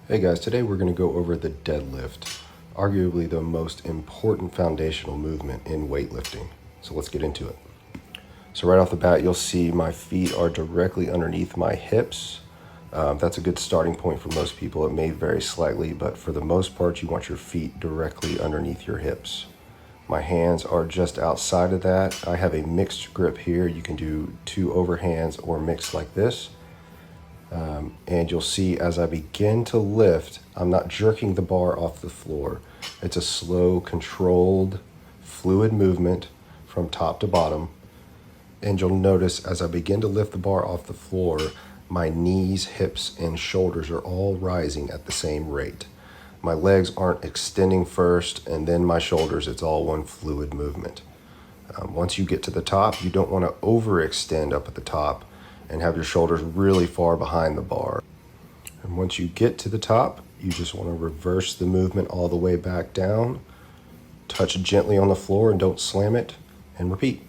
Hey guys, today we're going to go over the deadlift, arguably the most important foundational movement in weightlifting. So let's get into it. So right off the bat, you'll see my feet are directly underneath my hips. That's a good starting point for most people. It may vary slightly, but for the most part, you want your feet directly underneath your hips. My hands are just outside of that. I have a mixed grip here. You can do two overhands or mixed like this. And you'll see as I begin to lift, I'm not jerking the bar off the floor. It's a slow, controlled, fluid movement from top to bottom. And you'll notice as I begin to lift the bar off the floor, my knees, hips, and shoulders are all rising at the same rate. My legs aren't extending first and then my shoulders. It's all one fluid movement. Once you get to the top, you don't want to overextend up at the top and have your shoulders really far behind the bar. And once you get to the top, you just want to reverse the movement all the way back down, touch gently on the floor and don't slam it, and repeat.